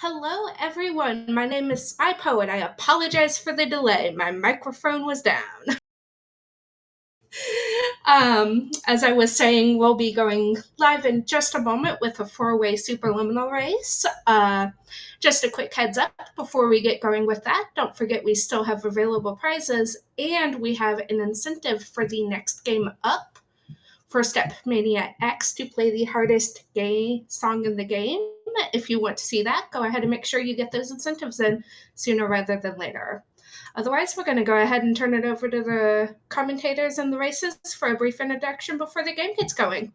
Hello, everyone. My name is Spy Poet. I apologize for the delay. My microphone was down. As I was saying, we'll be going live in just a moment with a 4-way Superliminal race. Just a quick heads up before we get going with that. Don't forget we still have available prizes, and we have an incentive for the next game up for Step Mania X to play the hardest gay song in the game. If you want to see that, go ahead and make sure you get those incentives in sooner rather than later. Otherwise, we're going to go ahead and turn it over to the commentators and the races for a brief introduction before the game gets going.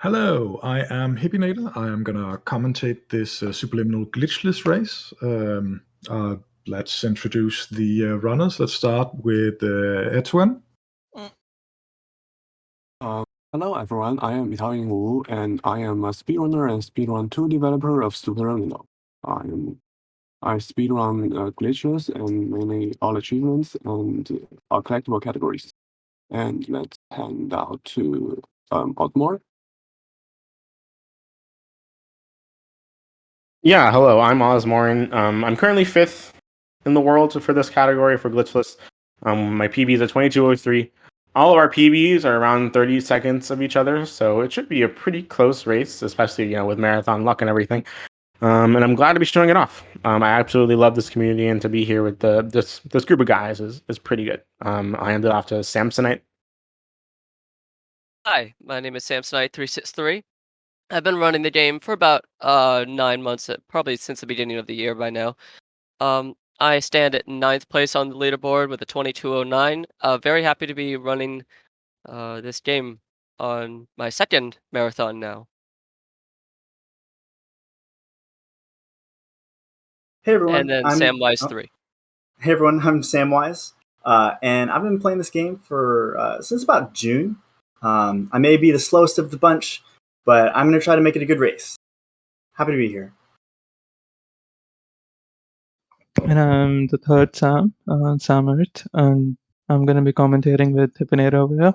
Hello, I am Hippinator. I am going to commentate this Superliminal Glitchless race. Let's introduce the runners. Let's start with EtaoinWu. Hello everyone, I am EtaoinWu, and I am a speedrunner and speedrun 2 developer of Superlimnial. I speedrun Glitchless and mainly all achievements and all collectible categories. And let's hand out to Ozmourn. Yeah, hello, I'm Ozmourn. I'm currently 5th in the world for this category for Glitchless. My PBs are 2203. All of our PBs are around 30 seconds of each other, so it should be a pretty close race, especially with marathon luck and everything. And I'm glad to be showing it off. I absolutely love this community, and to be here with this group of guys is pretty good. I handed off to Samsonite. Hi, my name is Samsonite363. I've been running the game for about 9 months, probably since the beginning of the year by now. I stand at 9th place on the leaderboard with a 2209. Very happy to be running this game on my second marathon now. Hey everyone, And then samwise3. Hey everyone, I'm Samwise, and I've been playing this game for since about June. I may be the slowest of the bunch, but I'm going to try to make it a good race. Happy to be here. And I'm the third Sam, Samert, and I'm going to be commentating with Hippinator over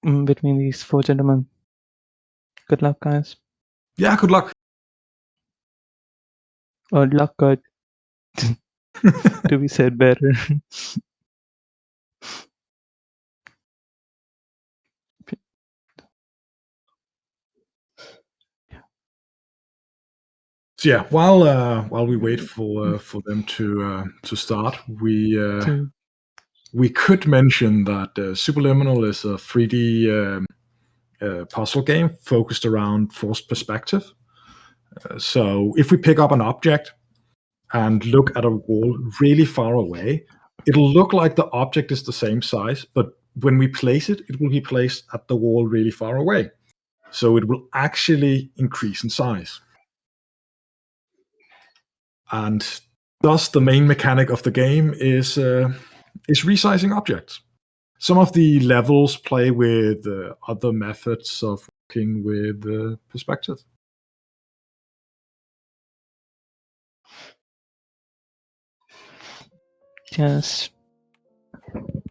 here between these four gentlemen. Good luck, guys. Yeah, good luck. Or luck, good. To be said better. So yeah, while we wait for them to start, we could mention that Superliminal is a 3D puzzle game focused around forced perspective. So if we pick up an object and look at a wall really far away, it'll look like the object is the same size, but when we place it, it will be placed at the wall really far away. So it will actually increase in size. And thus, the main mechanic of the game is resizing objects. Some of the levels play with other methods of working with perspective. Yes.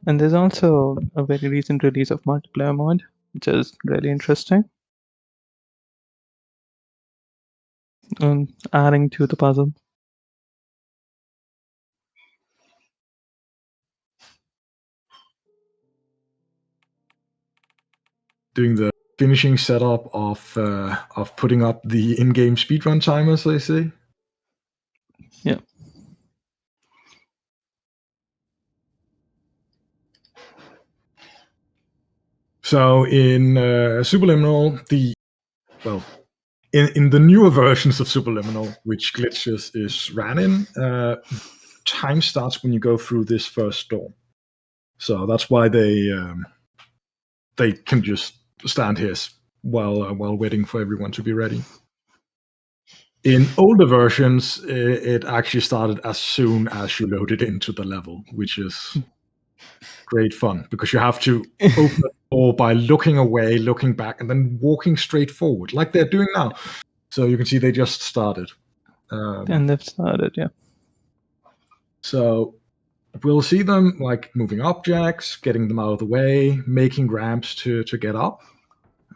And there's also a very recent release of multiplayer mode, which is really interesting. Adding to the puzzle. Doing the finishing setup of putting up the in-game speedrun timers, they say. Yeah. So in Superliminal, in the newer versions of Superliminal, which Glitchless is ran in, time starts when you go through this first door. So that's why they can just stand here while waiting for everyone to be ready. In older versions, it actually started as soon as you loaded into the level, which is great fun because you have to open the door by looking away, looking back, and then walking straight forward, like they're doing now. So you can see they just started. And they've started, yeah. So we'll see them like moving objects, getting them out of the way, making ramps to get up.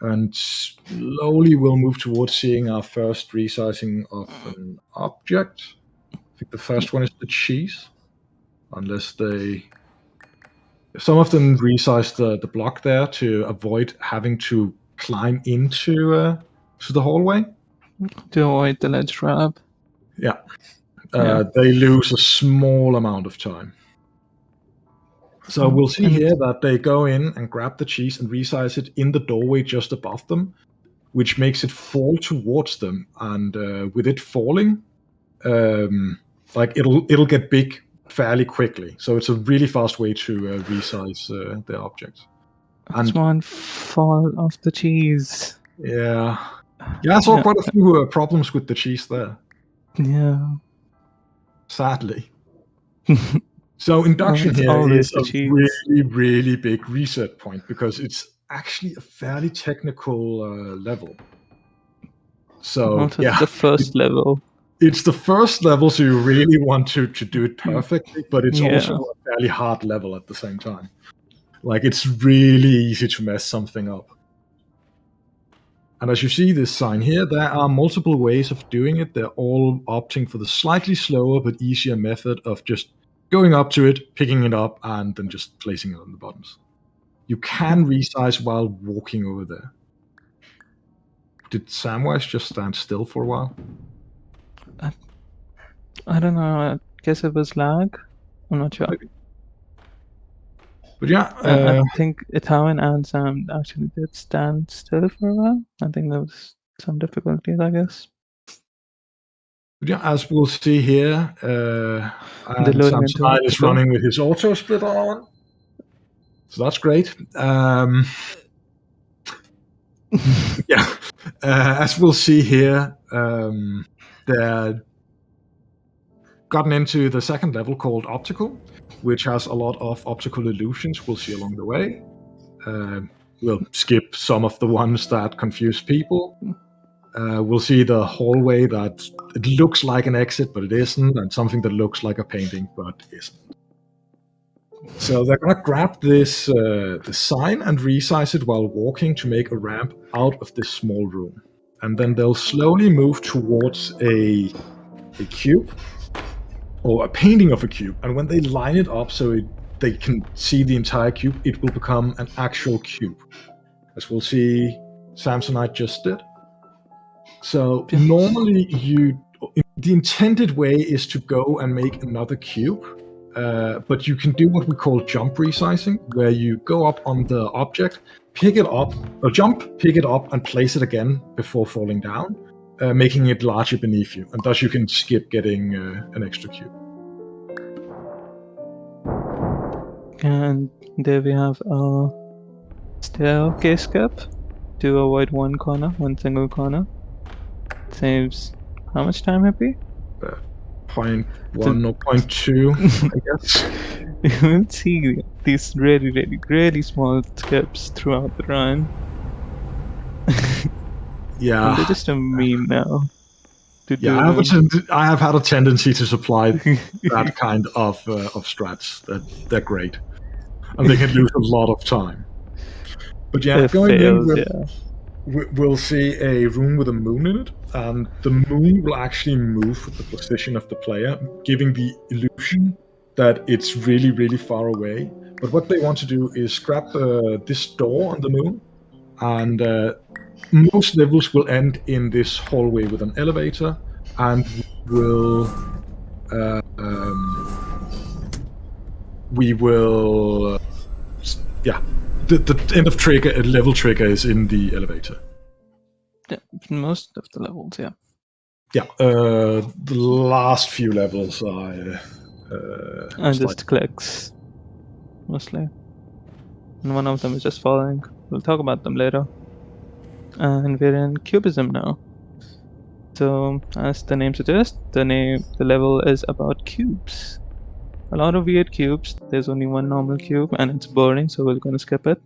And slowly we'll move towards seeing our first resizing of an object. I think the first one is the cheese. Unless some of them resize the block there to avoid having to climb into to the hallway. To avoid the ledge trap. Yeah. Yeah. They lose a small amount of time. So we'll see here that they go in and grab the cheese and resize it in the doorway just above them, which makes it fall towards them. And with it falling, like it'll get big fairly quickly. So it's a really fast way to resize the objects. And one fall off the cheese. Yeah, I saw quite a few problems with the cheese there. Yeah. Sadly. So induction here is a really, really big reset point because it's actually a fairly technical level. So it's the first level. It's the first level, so you really want to do it perfectly, but it's also a fairly hard level at the same time. Like, it's really easy to mess something up. And as you see this sign here, there are multiple ways of doing it. They're all opting for the slightly slower but easier method of just going up to it, picking it up, and then just placing it on the buttons. You can resize while walking over there. Did Samwise just stand still for a while? I don't know. I guess it was lag. I'm not sure. Maybe. But yeah, I think Etaoin and Sam actually did stand still for a while. I think there was some difficulties, I guess. But yeah, as we'll see here, Samsonite is running with his auto splitter on. So that's great. As we'll see here, they're gotten into the second level called Optical, which has a lot of optical illusions we'll see along the way. We'll skip some of the ones that confuse people. We'll see the hallway that it looks like an exit, but it isn't, and something that looks like a painting, but isn't. So they're going to grab this the sign and resize it while walking to make a ramp out of this small room. And then they'll slowly move towards a cube, or a painting of a cube. And when they line it up so they can see the entire cube, it will become an actual cube. As we'll see Samsonite just did. So normally the intended way is to go and make another cube. But you can do what we call jump resizing, where you go up on the object, pick it up, or jump, pick it up, and place it again before falling down, making it larger beneath you. And thus you can skip getting an extra cube. And there we have a staircase skip to avoid one single corner. Saves how much time, Happy? 0.1 or 0.2, I guess. You will see these really, really, really small skips throughout the run. Yeah. They're just a meme now. I have had a tendency to supply that kind of strats. They're great. And they can lose a lot of time. But yeah, we'll see a room with a moon in it, and the moon will actually move with the position of the player, giving the illusion that it's really, really far away. But what they want to do is grab this door on the moon, and most levels will end in this hallway with an elevator, and the end of trigger, level trigger is in the elevator. Yeah, most of the levels, yeah. Yeah, the last few levels are... and just clicks, mostly. And one of them is just falling. We'll talk about them later. And we're in Cubism now. So, as the name suggests, the level is about cubes. A lot of weird cubes. There's only one normal cube, and it's boring, so we're gonna skip it.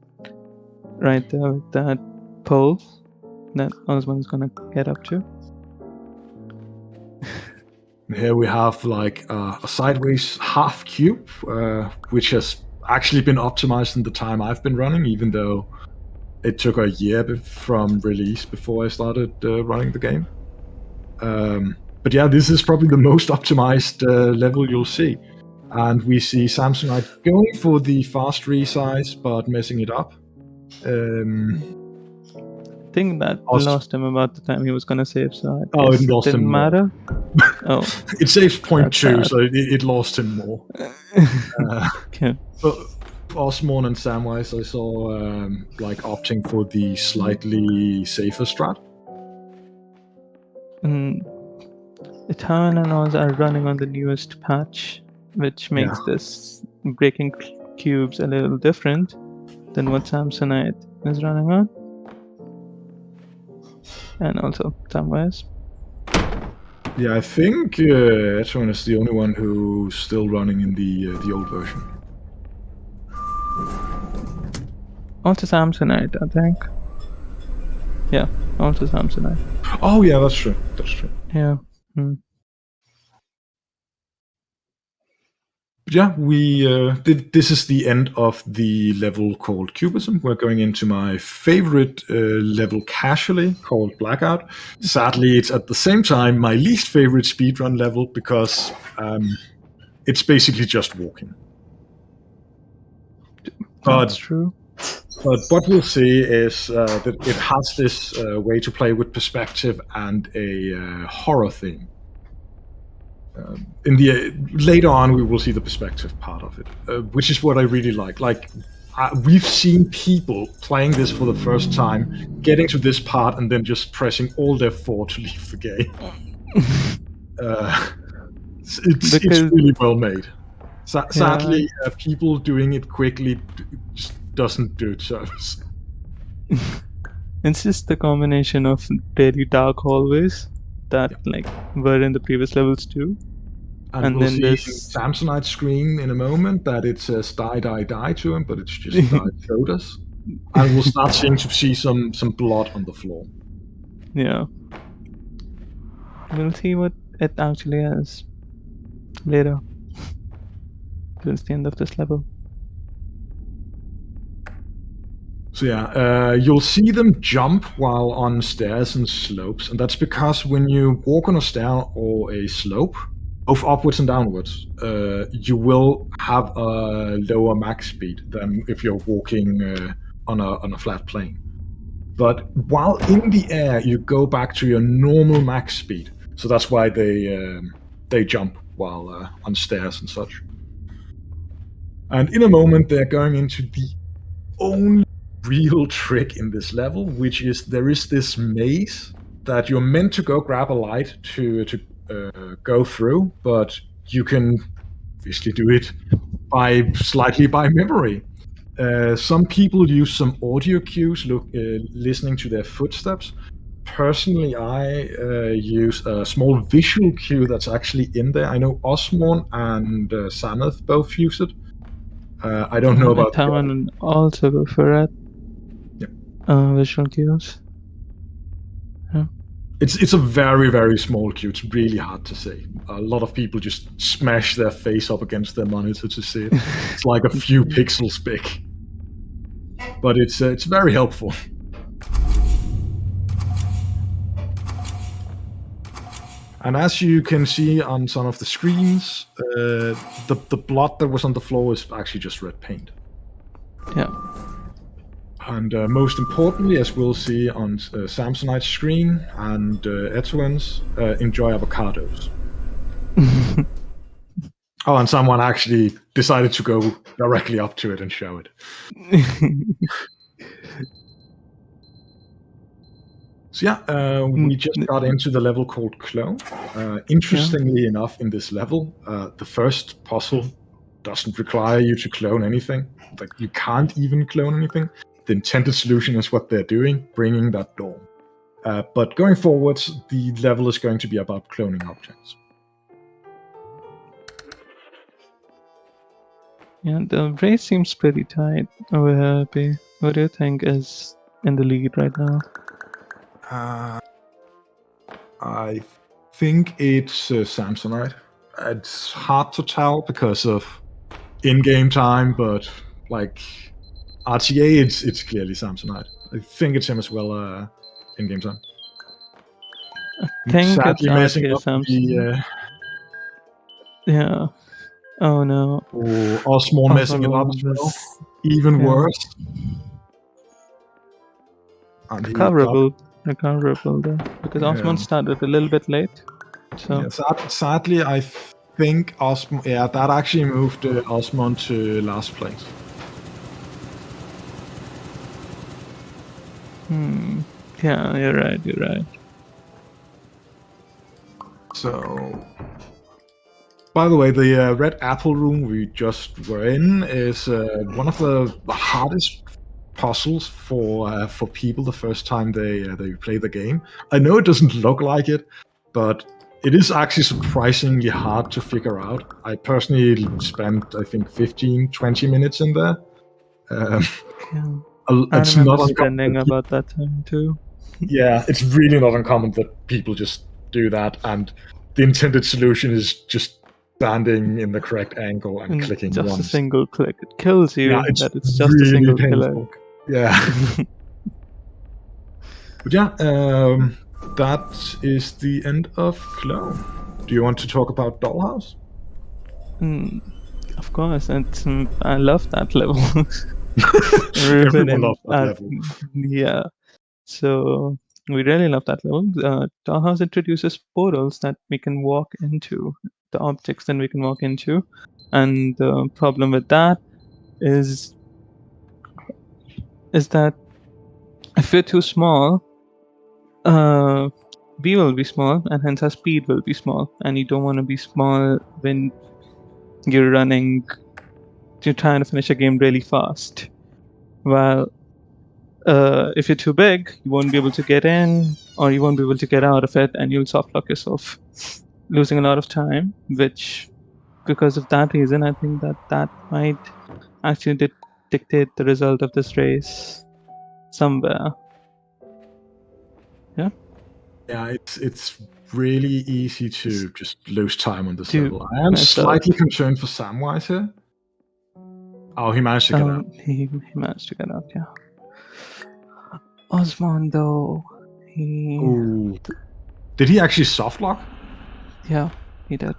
Right there with that pole that Ozmourn gonna get up to. Here we have like a sideways half cube, which has actually been optimized in the time I've been running, even though it took a year from release before I started running the game. But yeah, this is probably the most optimized level you'll see. And we see Samsonite going for the fast resize, but messing it up. I think that lost him about the time he was gonna save, so I Oh, guess it lost didn't him matter. Oh, it saves 0.2, sad. so it lost him more. Okay. But Ozmourn and Samwise, I saw like opting for the slightly safer strat. Etaoin and Oz are running on the newest patch, which makes this breaking cubes a little different than what Samsonite is running on. And also Samwise. Yeah, I think EtaoinWu is the only one who's still running in the old version. Also Samsonite, I think. Yeah, also Samsonite. Oh yeah, that's true. That's true. Yeah. Yeah, we this is the end of the level called Cubism. We're going into my favorite level casually called Blackout. Sadly, it's at the same time my least favorite speedrun level because it's basically just walking. That's true. But what we'll see is that it has this way to play with perspective and a horror theme. Later on, we will see the perspective part of it, which is what I really like. Like we've seen people playing this for the first time, getting to this part, and then just pressing Alt F4 to leave the game. It's really well made. Sadly, people doing it quickly just doesn't do it service. It's just the combination of really dark hallways that like were in the previous levels too. And we'll see Samsonite's screen in a moment that it says die, die, die to him, but it's just die showed us. And we'll start seeing some blood on the floor. Yeah. We'll see what it actually is later. Towards the end of this level. So yeah, you'll see them jump while on stairs and slopes, and that's because when you walk on a stair or a slope, both upwards and downwards, you will have a lower max speed than if you're walking on a flat plane. But while in the air, you go back to your normal max speed. So that's why they jump while on stairs and such. And in a moment, they're going into the only real trick in this level, which is there is this maze that you're meant to go grab a light to go through, but you can obviously do it slightly by memory. Some people use some audio cues, listening to their footsteps. Personally, I use a small visual cue that's actually in there. I know Ozmourn and Sanath both use it. I don't know about Etaoin also go for it. Yeah. Visual cues. Yeah. It's a very, very small cue. It's really hard to see. A lot of people just smash their face up against their monitor to see it. It's like a few pixels big. But it's very helpful. And as you can see on some of the screens, the blood that was on the floor is actually just red paint. Yeah. And most importantly, as we'll see on Samsonite's screen and EtaoinWu's, enjoy avocados. Oh, and someone actually decided to go directly up to it and show it. So yeah, we just got into the level called Clone. Interestingly enough, in this level, the first puzzle doesn't require you to clone anything. Like you can't even clone anything. The intended solution is what they're doing, bringing that door. But going forwards, the level is going to be about cloning objects. Yeah, the race seems pretty tight over here, B. What do you think is in the lead right now? I think it's Samsonite. It's hard to tell because of in-game time, but like RTA, it's clearly Samsonite. I think it's him as well in game time. I think Sadly it's messing RTA up Samsung. Yeah. Oh no. Ozmourn messing it up as well. This- Even yeah. worse. And Recoverable though, because Yeah. Ozmourn started a little bit late. So Yeah, sadly, I think Ozmourn. Yeah, that actually moved Ozmourn to last place. yeah, you're right. So, by the way, the red apple room we just were in is one of the hardest puzzles for people the first time they play the game. I know it doesn't look like it, but it is actually surprisingly hard to figure out. I personally spent, I think, 15-20 minutes in there. Yeah. I It's remember not spending uncommon. about that time too. Yeah, it's really not uncommon that people just do that, and the intended solution is just standing in the correct angle and clicking just once. a single click. It kills you Yeah, it's that it's just really a single painful. click. Yeah. But yeah, that is the end of Glow. Do you want to talk about Dollhouse? Of course, it's I love that level. Everyone loves that level. Yeah. So we really love that level. Dollhouse introduces portals that we can walk into, the objects that we can walk into, and the problem with that is that if we're too small, we will be small, and hence our speed will be small. And you don't want to be small when you're trying to finish a game really fast. While if you're too big, you won't be able to get in, or you won't be able to get out of it, and you'll softlock yourself, losing a lot of time. Which, because of that reason, I think that might actually dictate the result of this race somewhere. Yeah. Yeah, it's really easy to just lose time on this To level. I am mess slightly up. concerned for Samwise here. Oh, he managed to get out. He managed to get out, yeah. Ozmourn, though, Ooh. Did he actually softlock? Yeah, he did.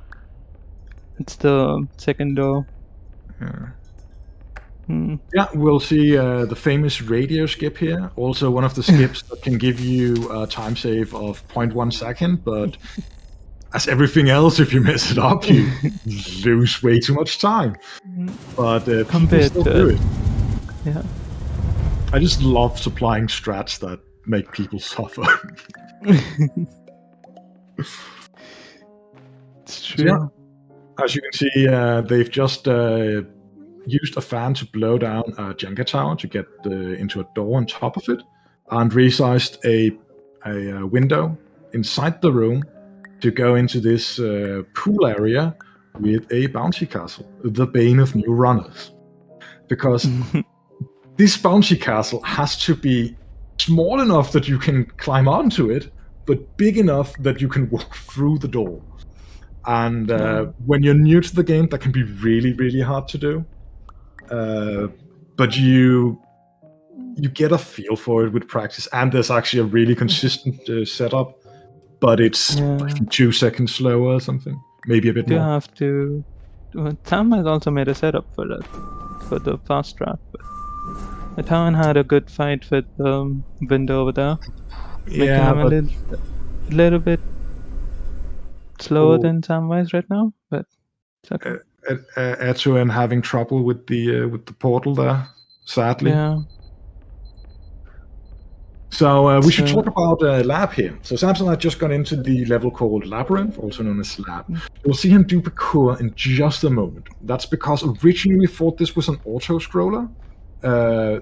It's the second door. Yeah. Yeah, we'll see the famous radio skip here. Also, one of the skips that can give you a time save of 0.1 second, but as everything else, if you mess it up, you lose way too much time. But people Compared still to do it. Yeah. I just love supplying strats that make people suffer. It's true. Yeah. As you can see, they've just used a fan to blow down a Jenga tower to get into a door on top of it, and resized a window inside the room to go into this pool area with a bouncy castle, the bane of new runners. Because this bouncy castle has to be small enough that you can climb onto it, but big enough that you can walk through the door. And when you're new to the game, that can be really, really hard to do. But you get a feel for it with practice, and there's actually a really consistent setup, but it's like 2 seconds slower or something, maybe a bit more. You have to. Sam has also made a setup for that, for the fast track. But Etoin had a good fight with the window over there, making him a little bit slower than Samwise right now, but it's okay. Etoin having trouble with the portal there, sadly. Yeah. So we should talk about Lab here. So Samson had just gone into the level called Labyrinth, also known as Lab. You'll see him do parkour in just a moment. That's because originally we thought this was an auto-scroller.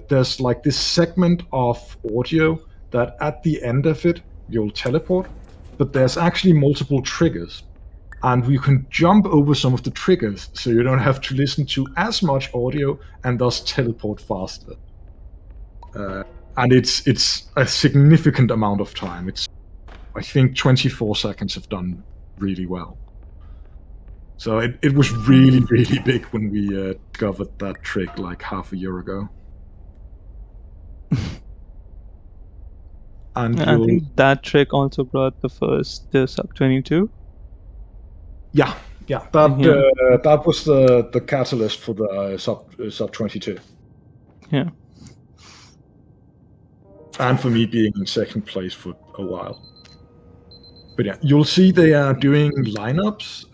There's like this segment of audio that at the end of it, you'll teleport, but there's actually multiple triggers. And you can jump over some of the triggers, so you don't have to listen to as much audio and thus teleport faster. And it's a significant amount of time. I think 24 seconds have done really well. So it was really, really big when we discovered that trick like half a year ago. and I think that trick also brought the first sub 22. Yeah, that was the catalyst for the sub 22. Yeah. And for me being in second place for a while. But yeah, you'll see they are doing lineups,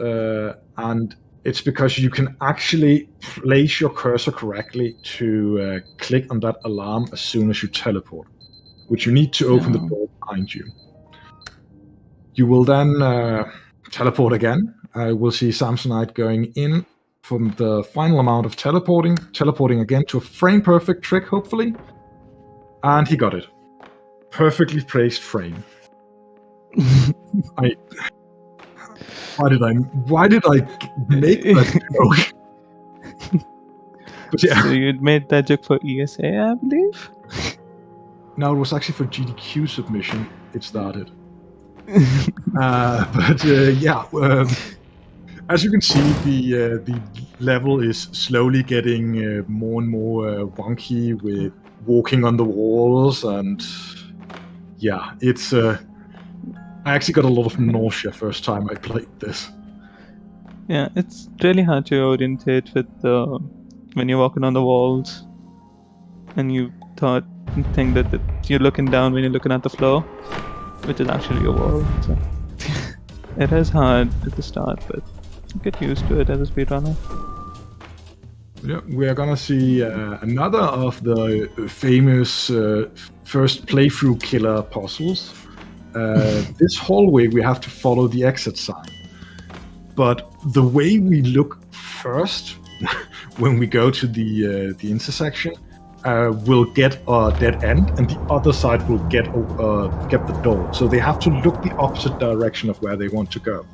and it's because you can actually place your cursor correctly to click on that alarm as soon as you teleport, which you need to open the door behind you. You will then teleport again. We'll see Samsonite going in from the final amount of teleporting again to a frame-perfect trick, hopefully. And he got it. Perfectly placed frame. Why did I make that joke? But yeah. So you'd made that joke for ESA, I believe? No, it was actually for GDQ submission. It started. As you can see, the level is slowly getting more and more wonky with walking on the walls, and yeah, it's. I actually got a lot of nausea first time I played this. Yeah, it's really hard to orientate with when you're walking on the walls, and you think that you're looking down when you're looking at the floor, which is actually your wall. So it is hard at the start, but get used to it as a speedrunner. Yeah, we are gonna see another of the famous first playthrough killer puzzles. This hallway we have to follow the exit sign, but the way we look first when we go to the intersection will get a dead end, and the other side will get the door. So they have to look the opposite direction of where they want to go.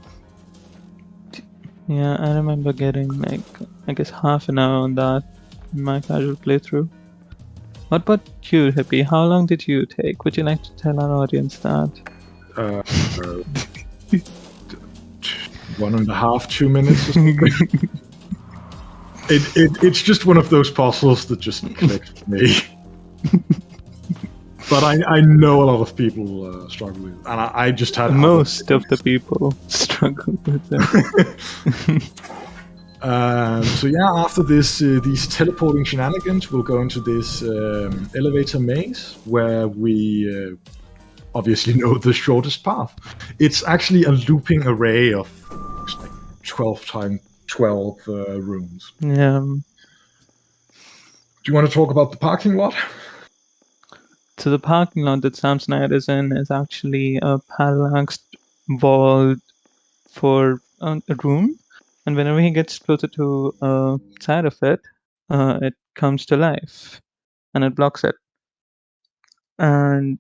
Yeah, I remember getting I guess half an hour on that in my casual playthrough. What about you, Hippie? How long did you take? Would you like to tell our audience that? 1.5, 2 minutes or something. It's just one of those puzzles that just clicked for me. But I know a lot of people struggle with it, and I just had most of the people struggle with it. So yeah, after these teleporting shenanigans, we'll go into this elevator maze where we obviously know the shortest path. It's actually a looping array of like 12 times 12 rooms. Yeah. Do you want to talk about the parking lot? So the parking lot that Samsonite is in is actually a parallaxed wall for a room, and whenever he gets closer to a side of it, it comes to life, and it blocks it. And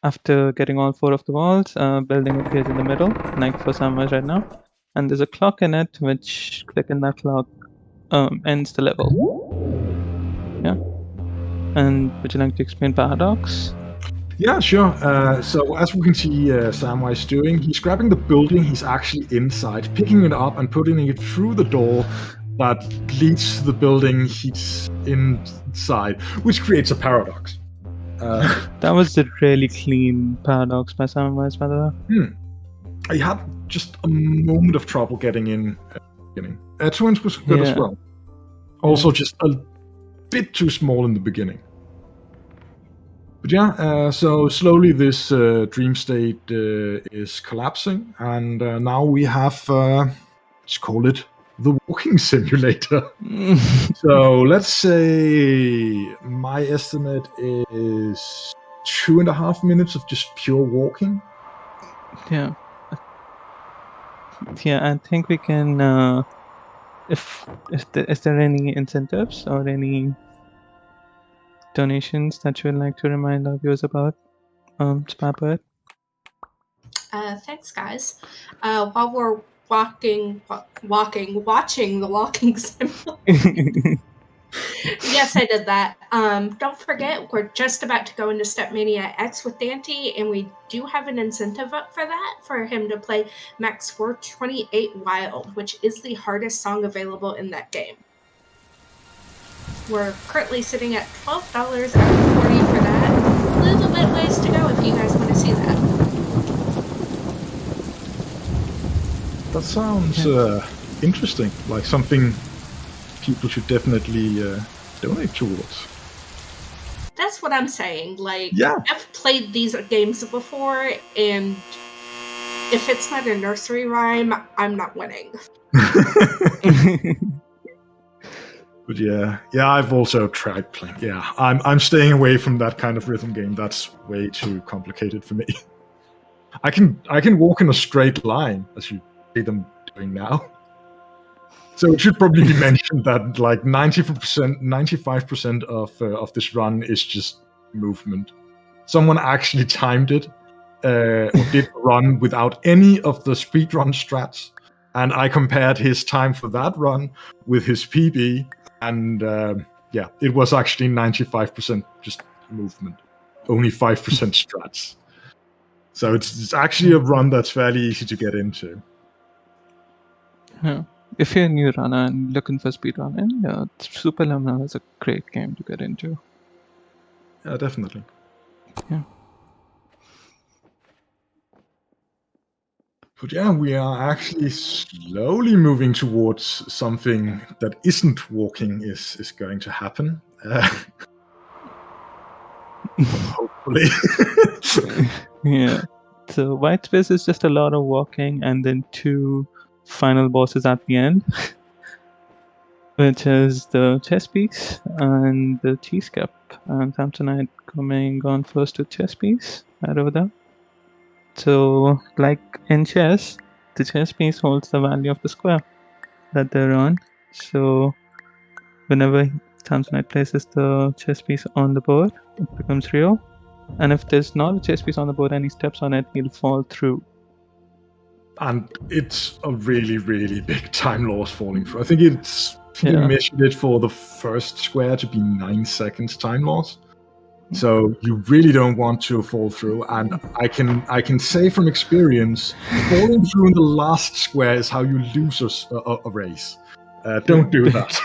after getting all 4 of the walls, building appears in the middle, like for Samwise right now, and there's a clock in it, which clicking that clock ends the level. Yeah. And would you like to explain paradox? Yeah, sure. So as we can see Samwise doing, he's grabbing the building he's actually inside, picking it up and putting it through the door that leads to the building he's inside, which creates a paradox. That was a really clean paradox by Samwise, by the way. I had just a moment of trouble getting in at the beginning. EtaoinWu was good as well. Also just a bit too small in the beginning. But yeah, so slowly this dream state is collapsing, and now we have, let's call it the walking simulator. So let's say my estimate is 2.5 minutes of just pure walking. Yeah. Yeah, I think we can, is there any incentives or any donations that you would like to remind our viewers about? Spapper? Thanks, guys. While we're watching the walking simulator. Yes, I did that. Don't forget, we're just about to go into Stepmania X with Dante, and we do have an incentive up for that, for him to play Max 428 Wild, which is the hardest song available in that game. We're currently sitting at $12 out of 40 for that. A little bit ways to go if you guys want sounds interesting. Like something people should definitely donate towards. That's what I'm saying. Like, Yeah. I've played these games before, and if it's not a nursery rhyme, I'm not winning. But yeah, I've also tried playing. Yeah, I'm staying away from that kind of rhythm game. That's way too complicated for me. I can walk in a straight line, as you see them doing now. So it should probably be mentioned that like 95% of this run is just movement. Someone actually timed it, or did a run without any of the speedrun strats, and I compared his time for that run with his PB, and it was actually 95% just movement, only 5% strats. So it's actually a run that's fairly easy to get into. Yeah. If you're a new runner and looking for speedrunning, Superlimnial is a great game to get into. Yeah, definitely. Yeah. But yeah, we are actually slowly moving towards something that isn't walking is going to happen. Hopefully. Yeah. So white space is just a lot of walking and then 2 final bosses at the end, which is the chess piece and the cheese cup. And Samsonite coming on first with chess piece right over there. So like in chess, the chess piece holds the value of the square that they're on. So whenever Samsonite places the chess piece on the board, it becomes real. And if there's not a chess piece on the board and he steps on it, he'll fall through. And it's a really, really big time loss falling through. I think they measured it for the first square to be 9 seconds time loss. So you really don't want to fall through. And I can say from experience, falling through in the last square is how you lose a race. Don't do that.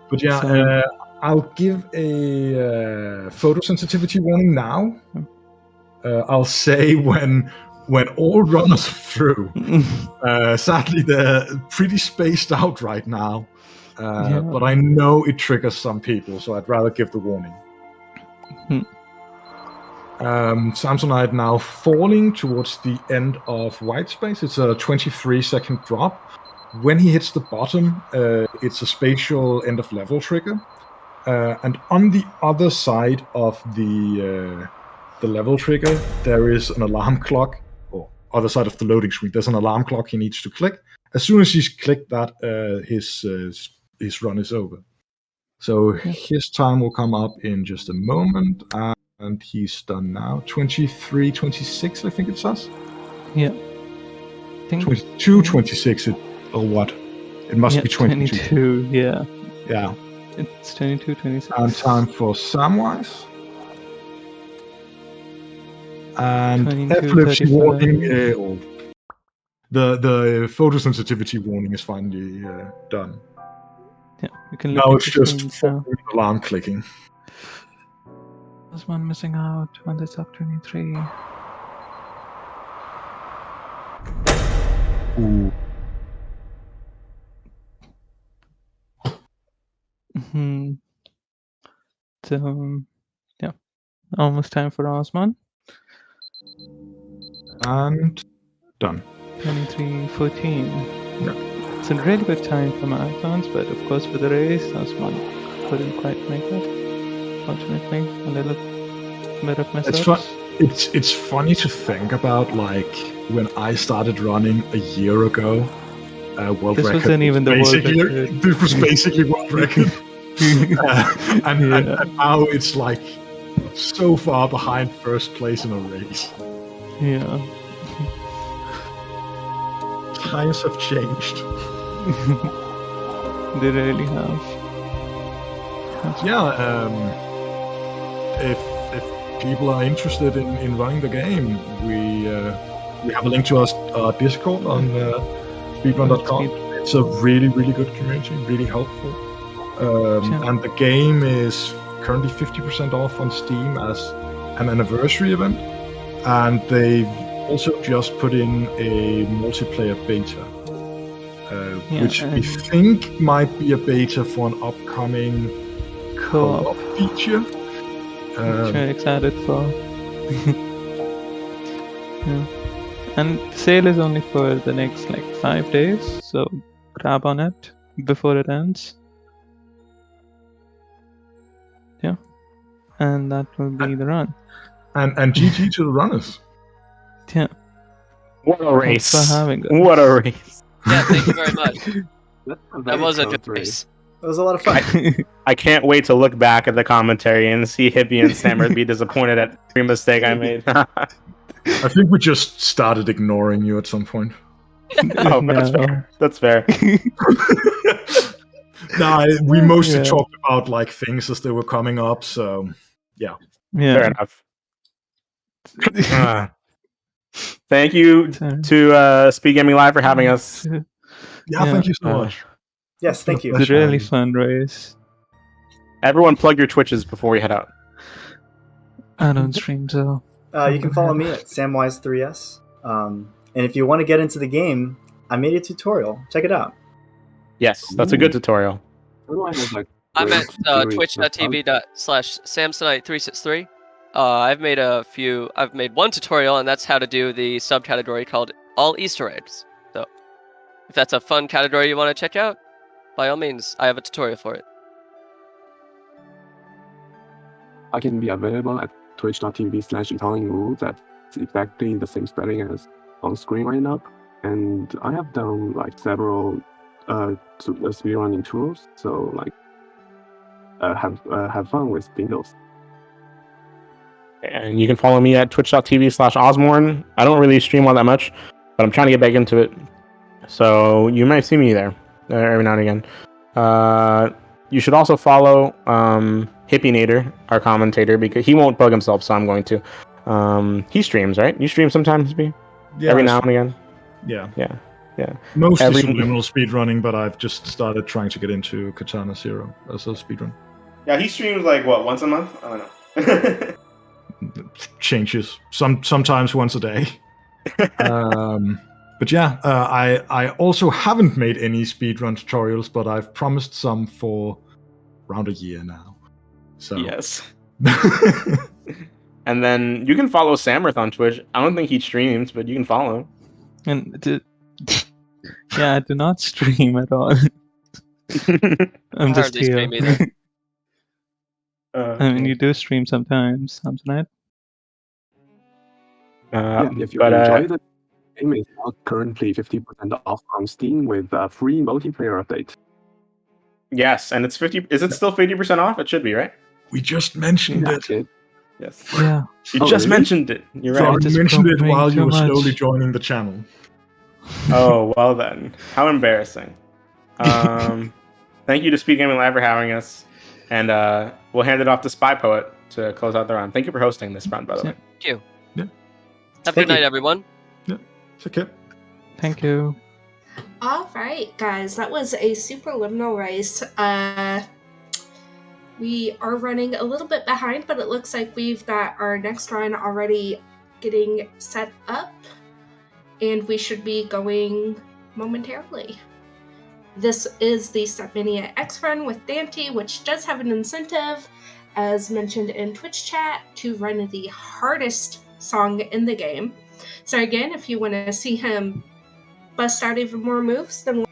But yeah, I'll give a photosensitivity warning now. I'll say when all runners are through. Sadly, they're pretty spaced out right now. But I know it triggers some people, so I'd rather give the warning. Samsonite now falling towards the end of white space. It's a 23-second drop. When he hits the bottom, it's a spatial end of level trigger. And on the other side of the level trigger, there is an alarm clock, or other side of the loading screen. There's an alarm clock he needs to click. As soon as he's clicked that, his run is over. So his time will come up in just a moment, and he's done now. 23:26, I think it says. Yeah. 22:26, or what? It must be 22. 22, yeah. Yeah. It's 22:26. And time for Samwise. And epilepsy warning, the photosensitivity warning is finally done. Yeah, you can now it's just alarm clicking. There's one missing out on this up 23. Ooh. So, yeah, almost time for Ozmourn. And done. 23:14. Yeah. It's a really good time for marathons, but of course for the race, Ozmourn couldn't quite make it. Fortunately, a little bit of mess ups. It's funny to think about, like, when I started running a year ago, world this record. Wasn't even the world record. This was basically world record. And now it's like so far behind first place in a race. Yeah. Times have changed. They really have. Yeah, if people are interested in running the game, we have a link to our Discord on speedrun.com. It's a really, really good community, really helpful. And the game is currently 50% off on Steam as an anniversary event. And they've also just put in a multiplayer beta, Yeah, which we think might be a beta for an upcoming co-op feature. Which we're excited for. Yeah. And sale is only for the next 5 days, so grab on it before it ends. Yeah. And that will be the run. And GG to the runners. Yeah. What a race! Thanks for having us. What a race! Yeah, thank you very much. That's a That very was a close good race. It was a lot of fun. I can't wait to look back at the commentary and see Hippie and Sammer be disappointed at every mistake I made. I think we just started ignoring you at some point. Oh, that's No. fair. That's fair. No, we mostly Yeah. talked about things as they were coming up, so yeah. Yeah. Fair enough. Thank you to SpeedGaming Live for having us. Yeah, thank you so much. Yes, thank you. It's a really fun race. Everyone plug your Twitches before we head out. I don't stream, so. You can follow me at samwise3ds. And if you want to get into the game, I made a tutorial. Check it out. Yes, that's a good tutorial. I'm at twitch.tv/samsonite363. I've made one tutorial, and that's how to do the subcategory called All Easter Eggs. So, if that's a fun category you want to check out, by all means, I have a tutorial for it. I can be available at twitch.tv/EtaoinWu. That's exactly the same spelling as on screen right now. And I have done several speedrunning tools, so have fun with Windows. And you can follow me at twitch.tv/Ozmourn. I don't really stream all that much, but I'm trying to get back into it. So you might see me there every now and again. You should also follow Hippienator, our commentator, because he won't bug himself, so I'm going to. He streams, right? You stream sometimes, B? Yeah, every now and again? Yeah. Yeah. Mostly subliminal speedrunning, but I've just started trying to get into Katana Zero as a speedrun. Yeah, he streams once a month? I don't know. Changes. Sometimes once a day. But yeah, I also haven't made any speedrun tutorials, but I've promised some for around a year now. So yes. And then you can follow Samrath on Twitch. I don't think he streams, but you can follow him. And yeah, I do not stream at all. I'm just hardly here. stream either. I mean, you do stream sometimes, Samsonite. If you enjoy the game, it's now currently 50% off on Steam with a free multiplayer update. Yes, and it's 50. Is it still 50% off? It should be, right? We just mentioned it. Yes. Yeah. You just mentioned it. You're right. You mentioned it while you were slowly joining the channel. Oh, well then. How embarrassing. Thank you to SpeedGaming Live for having us. And we'll hand it off to Spy Poet to close out the round. Thank you for hosting this round, by the way. Thank you. Yeah. Have a good night, everyone. Yeah. Take care. Thank you. All right, guys. That was a Superlimnial race. We are running a little bit behind, but it looks like we've got our next run already getting set up, and we should be going momentarily. This is the Stepmania X run with Dante, which does have an incentive, as mentioned in Twitch chat, to run the hardest song in the game. So again, if you want to see him bust out even more moves than